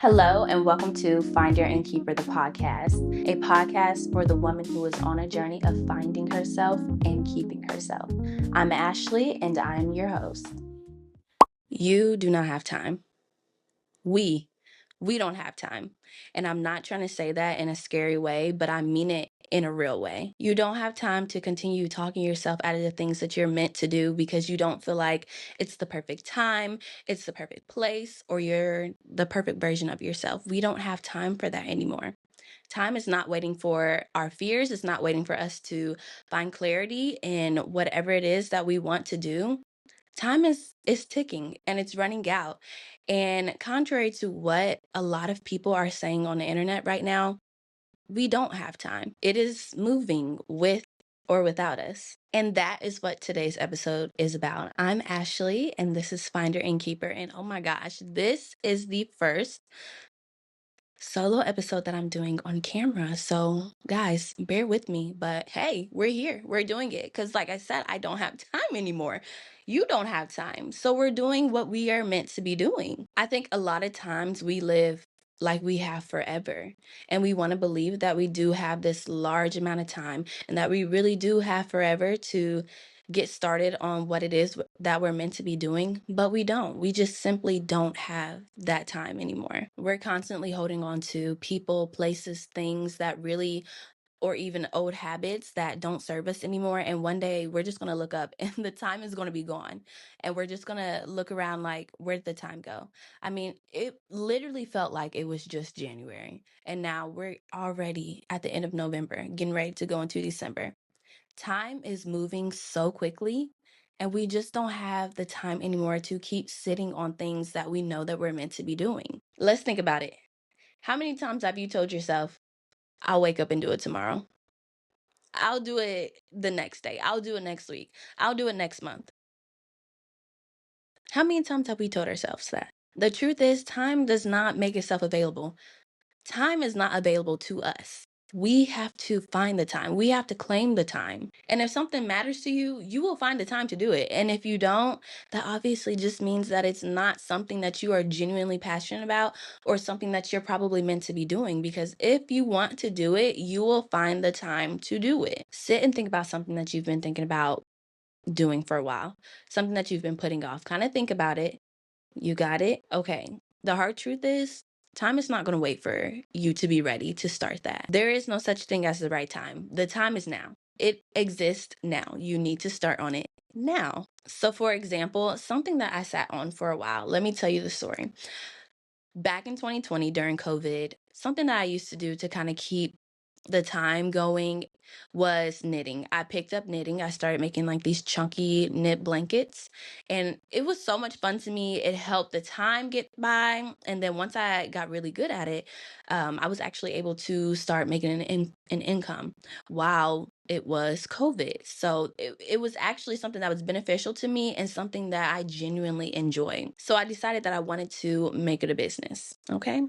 Hello, and welcome to Finder and Keeper, the podcast, a podcast for the woman who is on a journey of finding herself and keeping herself. I'm Ashley, and I'm your host. You do not have time. We don't have time. And I'm not trying to say that in a scary way, but I mean it in a real way. You don't have time to continue talking yourself out of the things that you're meant to do because you don't feel like it's the perfect time, it's the perfect place, or you're the perfect version of yourself. We don't have time for that anymore. Time is not waiting for our fears. It's not waiting for us to find clarity in whatever it is that we want to do. Time is ticking and it's running out. And contrary to what a lot of people are saying on the internet right now, we don't have time. It is moving with or without us. And that is what today's episode is about. I'm Ashley and this is Finder and Keeper. And oh my gosh, this is the first solo episode that I'm doing on camera. So, guys, bear with me. But hey, we're here. We're doing it. Because, like I said, I don't have time anymore. You don't have time. So, we're doing what we are meant to be doing. I think a lot of times we live like we have forever. And we want to believe that we do have this large amount of time and that we really do have forever to get started on what it is that we're meant to be doing, but we don't. We just simply don't have that time anymore. We're constantly holding on to people, places, things that really, or even old habits that don't serve us anymore. And one day we're just going to look up and the time is going to be gone. And we're just going to look around like, where'd the time go? I mean, it literally felt like it was just January. And now we're already at the end of November, getting ready to go into December. Time is moving so quickly, and we just don't have the time anymore to keep sitting on things that we know that we're meant to be doing. Let's think about it. How many times have you told yourself, I'll wake up and do it tomorrow? I'll do it the next day. I'll do it next week. I'll do it next month. How many times have we told ourselves that? The truth is, time does not make itself available. Time is not available to us. We have to find the time. We have to claim the time. And if something matters to you, you will find the time to do it. And if you don't, that obviously just means that it's not something that you are genuinely passionate about or something that you're probably meant to be doing. Because if you want to do it, you will find the time to do it. Sit and think about something that you've been thinking about doing for a while, something that you've been putting off. Kind of think about it. You got it? Okay. The hard truth is, time is not going to wait for you to be ready to start that. There is no such thing as the right time. The time is now. It exists now. You need to start on it now. So, for example, something that I sat on for a while, let me tell you the story. Back in 2020 during COVID, something that I used to do to kind of keep the time going was knitting. I picked up knitting. I started making like these chunky knit blankets, and it was so much fun to me. It helped the time get by. And then once I got really good at it, I was actually able to start making an income while it was COVID. So it was actually something that was beneficial to me and something that I genuinely enjoy. So I decided that I wanted to make it a business. Okay.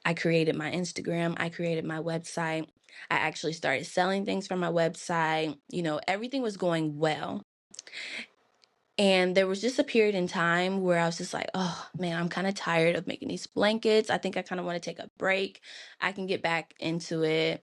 I created my Instagram, I created my website. I actually started selling things from my website. Everything was going well. And there was just a period in time where I was just like, oh man, I'm kind of tired of making these blankets. I think I kind of want to take a break. I can get back into it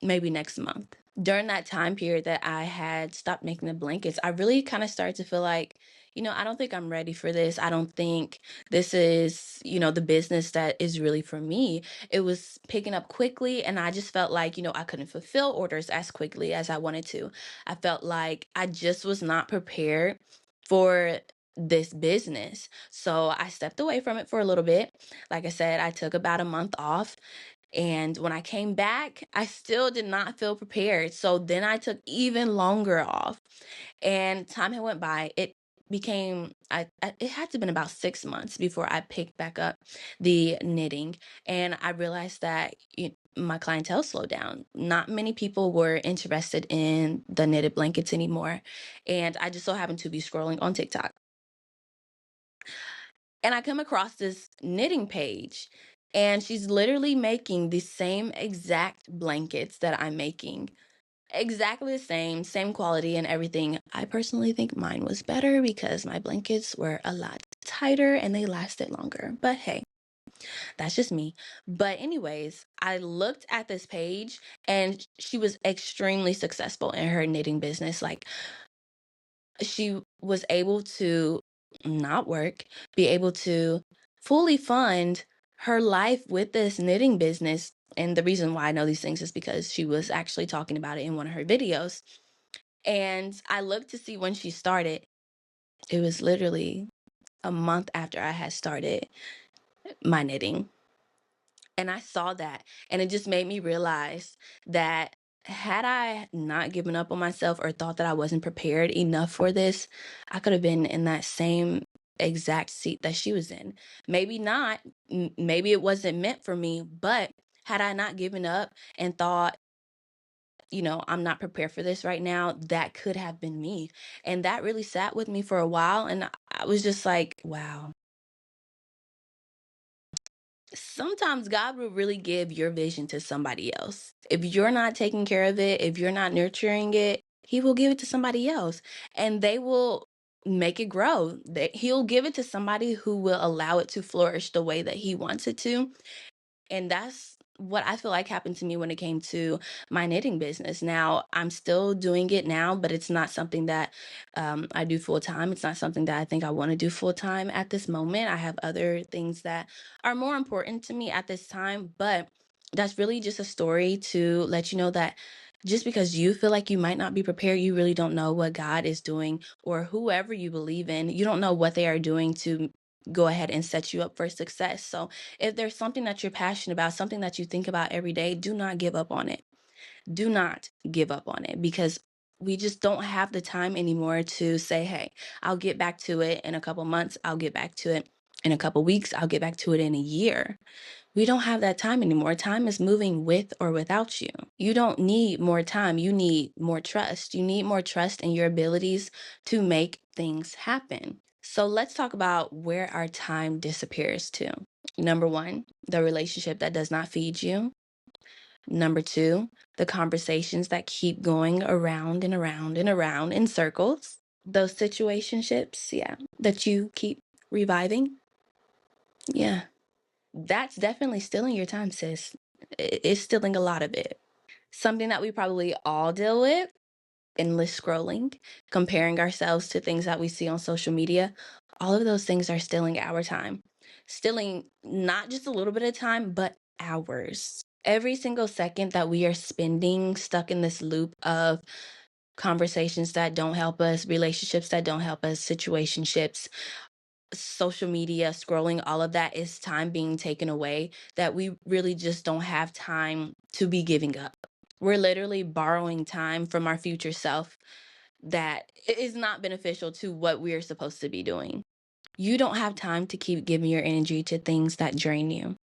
maybe next month. During that time period that I had stopped making the blankets, I really kind of started to feel like, I don't think I'm ready for this. I don't think this is, the business that is really for me. It was picking up quickly, and I just felt like, I couldn't fulfill orders as quickly as I wanted to. I felt like I just was not prepared for this business. So I stepped away from it for a little bit. Like I said, I took about a month off, and when I came back, I still did not feel prepared. So then I took even longer off. And time had went by. It became it had to have been about 6 months before I picked back up the knitting. And I realized that my clientele slowed down. Not many people were interested in the knitted blankets anymore. And I just so happened to be scrolling on TikTok. And I come across this knitting page, and she's literally making the same exact blankets that I'm making. Exactly the same quality and everything. I personally think mine was better because my blankets were a lot tighter and they lasted longer. But hey, That's just me. But anyways, I looked at this page and she was extremely successful in her knitting business. Like she was able to not work, be able to fully fund her life with this knitting business. And the reason why I know these things is because she was actually talking about it in one of her videos. And I looked to see when she started. It was literally a month after I had started my knitting. And I saw that, and it just made me realize that had I not given up on myself or thought that I wasn't prepared enough for this, I could have been in that same exact seat that she was in. Maybe not, maybe it wasn't meant for me, but had I not given up and thought, I'm not prepared for this right now, that could have been me. And that really sat with me for a while. And I was just like, wow. Sometimes God will really give your vision to somebody else. If you're not taking care of it, if you're not nurturing it, He will give it to somebody else and they will make it grow. He'll give it to somebody who will allow it to flourish the way that He wants it to. And that's what I feel like happened to me when it came to my knitting business. Now, I'm still doing it now, but it's not something that I do full time. It's not something that I think I want to do full time at this moment. I have other things that are more important to me at this time, but that's really just a story to let you know that just because you feel like you might not be prepared, you really don't know what God is doing or whoever you believe in. You don't know what they are doing to go ahead and set you up for success. So, if there's something that you're passionate about, something that you think about every day, do not give up on it. Do not give up on it because we just don't have the time anymore to say, hey, I'll get back to it in a couple months. I'll get back to it in a couple weeks. I'll get back to it in a year. We don't have that time anymore. Time is moving with or without you. You don't need more time. You need more trust. You need more trust in your abilities to make things happen. So let's talk about where our time disappears to. Number one, the relationship that does not feed you. Number two, the conversations that keep going around and around and around in circles. Those situationships, yeah, that you keep reviving. Yeah, that's definitely stealing your time, sis. It's stealing a lot of it. Something that we probably all deal with, endless scrolling, comparing ourselves to things that we see on social media. All of those things are stealing our time. Stealing not just a little bit of time, but hours. Every single second that we are spending stuck in this loop of conversations that don't help us, relationships that don't help us, situationships, social media, scrolling, all of that is time being taken away that we really just don't have time to be giving up. We're literally borrowing time from our future self that is not beneficial to what we are supposed to be doing. You don't have time to keep giving your energy to things that drain you.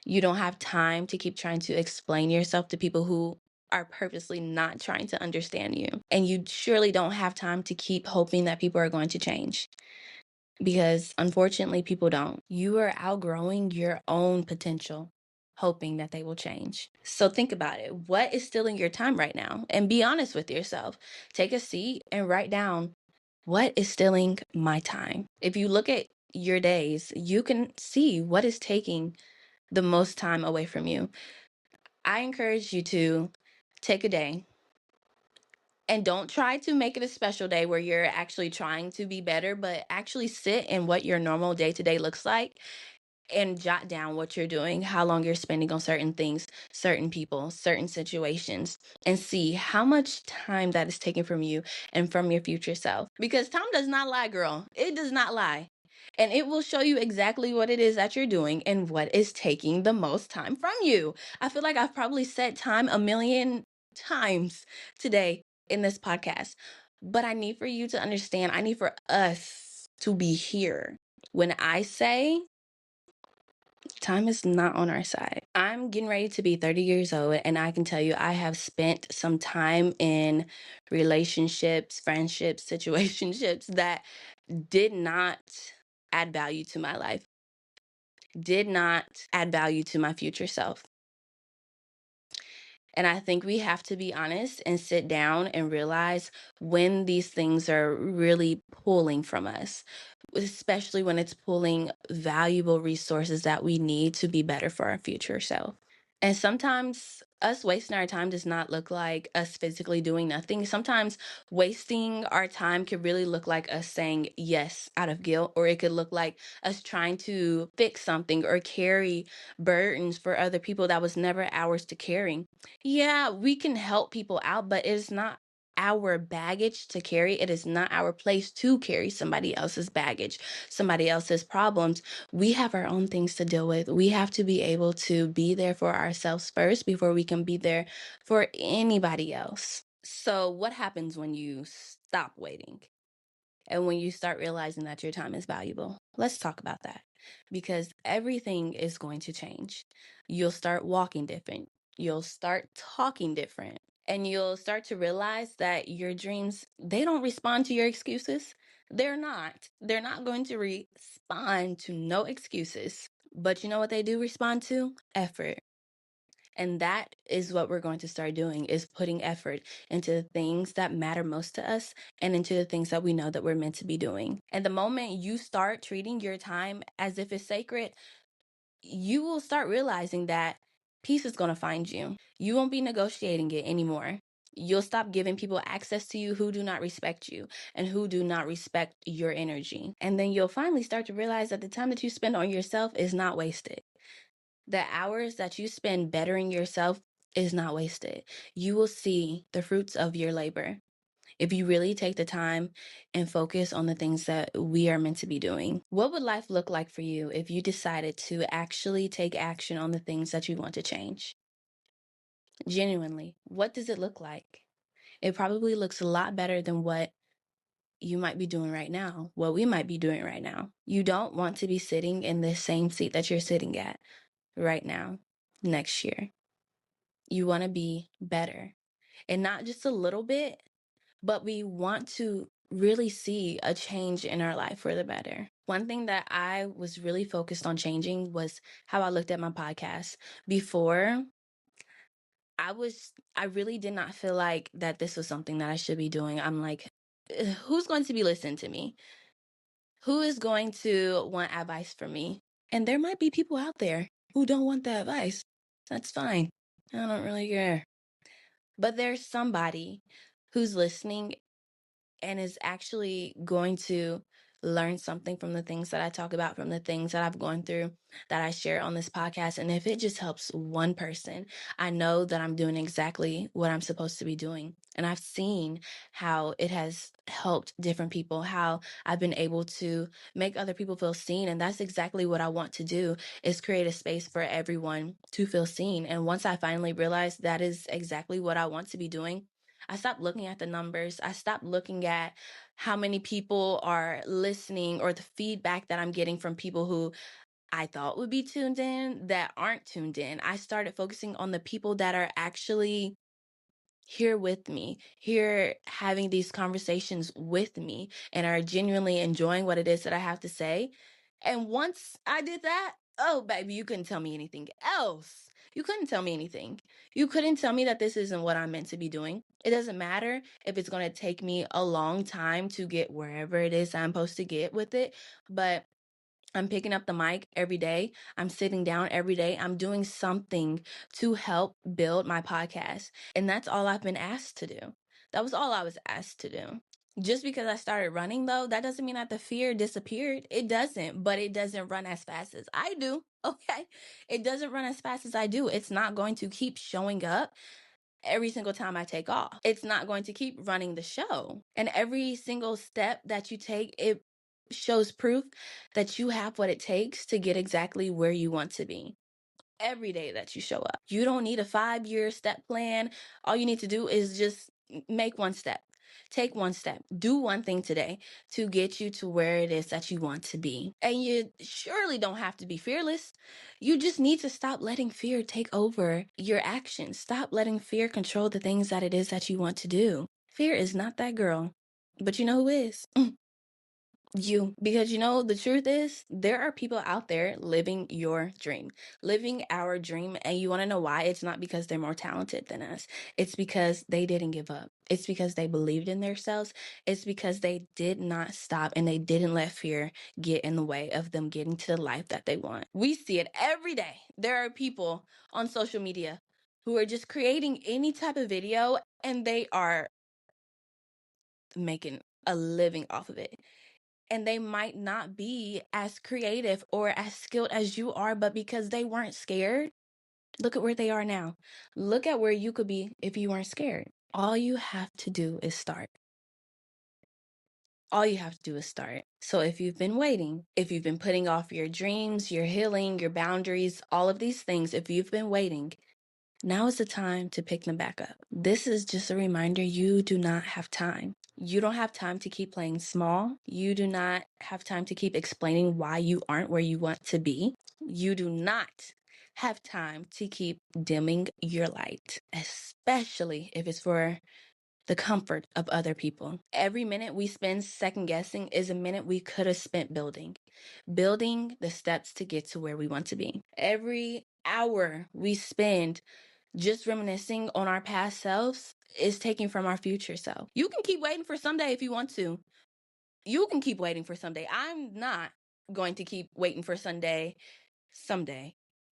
You don't have time to keep trying to explain yourself to people who are purposely not trying to understand you. And you surely don't have time to keep hoping that people are going to change because unfortunately, people don't. You are outgrowing your own potential, hoping that they will change. So think about it. What is stealing your time right now? And be honest with yourself. Take a seat and write down what is stealing my time. If you look at your days, you can see what is taking the most time away from you. I encourage you to take a day and don't try to make it a special day where you're actually trying to be better, but actually sit in what your normal day to day looks like and jot down what you're doing, how long you're spending on certain things, certain people, certain situations, and see how much time that is taken from you and from your future self. Because time does not lie, girl. It does not lie. And it will show you exactly what it is that you're doing and what is taking the most time from you. I feel like I've probably said time a million times today in this podcast, but I need for you to understand, I need for us to be here. When I say time is not on our side. I'm getting ready to be 30 years old, and I can tell you I have spent some time in relationships, friendships, situationships that did not add value to my life, did not add value to my future self. And I think we have to be honest and sit down and realize when these things are really pulling from us, especially when it's pulling valuable resources that we need to be better for our future self. And sometimes us wasting our time does not look like us physically doing nothing. Sometimes wasting our time could really look like us saying yes out of guilt, or it could look like us trying to fix something or carry burdens for other people that was never ours to carry. Yeah, we can help people out, but it is not our baggage to carry. It is not our place to carry somebody else's baggage, somebody else's problems. We have our own things to deal with. We have to be able to be there for ourselves first before we can be there for anybody else. So, what happens when you stop waiting? And when you start realizing that your time is valuable? Let's talk about that because everything is going to change. You'll start walking different, you'll start talking different, and you'll start to realize that your dreams, they don't respond to your excuses. They're not. They're not going to respond to no excuses. But you know what they do respond to? Effort. And that is what we're going to start doing is putting effort into the things that matter most to us and into the things that we know that we're meant to be doing. And the moment you start treating your time as if it's sacred, you will start realizing that peace is going to find you. You won't be negotiating it anymore. You'll stop giving people access to you who do not respect you and who do not respect your energy. And then you'll finally start to realize that the time that you spend on yourself is not wasted. The hours that you spend bettering yourself is not wasted. You will see the fruits of your labor if you really take the time and focus on the things that we are meant to be doing. What would life look like for you if you decided to actually take action on the things that you want to change? Genuinely, what does it look like? It probably looks a lot better than what you might be doing right now, what we might be doing right now. You don't want to be sitting in the same seat that you're sitting at right now next year. You want to be better. And not just a little bit, but we want to really see a change in our life for the better. One thing that I was really focused on changing was how I looked at my podcast. Before, I really did not feel like that this was something that I should be doing. I'm like, who's going to be listening to me? Who is going to want advice from me? And there might be people out there who don't want the advice. That's fine. I don't really care. But there's somebody who's listening and is actually going to learn something from the things that I talk about, from the things that I've gone through, that I share on this podcast. And if it just helps one person, I know that I'm doing exactly what I'm supposed to be doing. And I've seen how it has helped different people, how I've been able to make other people feel seen. And that's exactly what I want to do, is create a space for everyone to feel seen. And once I finally realized that is exactly what I want to be doing, I stopped looking at the numbers. I stopped looking at how many people are listening or the feedback that I'm getting from people who I thought would be tuned in that aren't tuned in. I started focusing on the people that are actually here with me, here having these conversations with me, and are genuinely enjoying what it is that I have to say. And once I did that, oh, baby, you couldn't tell me anything else. You couldn't tell me anything. You couldn't tell me that this isn't what I'm meant to be doing. It doesn't matter if it's going to take me a long time to get wherever it is I'm supposed to get with it, but I'm picking up the mic every day. I'm sitting down every day. I'm doing something to help build my podcast. And that's all I've been asked to do. That was all I was asked to do. Just because I started running, though, that doesn't mean that the fear disappeared. It doesn't, but it doesn't run as fast as I do. Okay. It doesn't run as fast as I do. It's not going to keep showing up every single time I take off. It's not going to keep running the show. And every single step that you take, it shows proof that you have what it takes to get exactly where you want to be. Every day that you show up, you don't need a 5-year step plan. All you need to do is just make one step. Take one step. Do one thing today to get you to where it is that you want to be. And you surely don't have to be fearless. You just need to stop letting fear take over your actions. Stop letting fear control the things that it is that you want to do. Fear is not that girl. But you know who is? You, because the truth is, there are people out there living your dream, living our dream. And you want to know why? It's not because they're more talented than us. It's because they didn't give up. It's because they believed in themselves. It's because they did not stop and they didn't let fear get in the way of them getting to the life that they want. We see it every day. There are people on social media who are just creating any type of video and they are making a living off of it. And they might not be as creative or as skilled as you are, but because they weren't scared, look at where they are now. Look at where you could be if you weren't scared. All you have to do is start. All you have to do is start. So if you've been waiting, if you've been putting off your dreams, your healing, your boundaries, all of these things, if you've been waiting, now is the time to pick them back up. This is just a reminder you do not have time. You don't have time to keep playing small. You do not have time to keep explaining why you aren't where you want to be. You do not have time to keep dimming your light, especially if it's for the comfort of other people. Every minute we spend second guessing is a minute we could have spent building the steps to get to where we want to be. Every hour we spend just reminiscing on our past selves is taken from our future self. You can keep waiting for someday if you want to. You can keep waiting for someday. I'm not going to keep waiting for someday.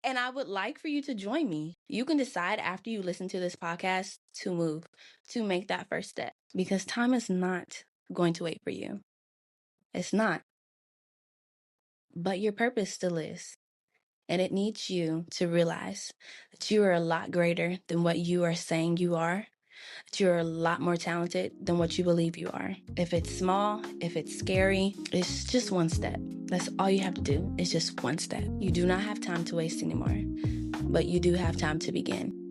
And I would like for you to join me. You can decide after you listen to this podcast to move, to make that first step, because time is not going to wait for you. It's not. But your purpose still is. And it needs you to realize that you are a lot greater than what you are saying you are. That you're a lot more talented than what you believe you are. If it's small, if it's scary, it's just one step. That's all you have to do is just one step. You do not have time to waste anymore, but you do have time to begin.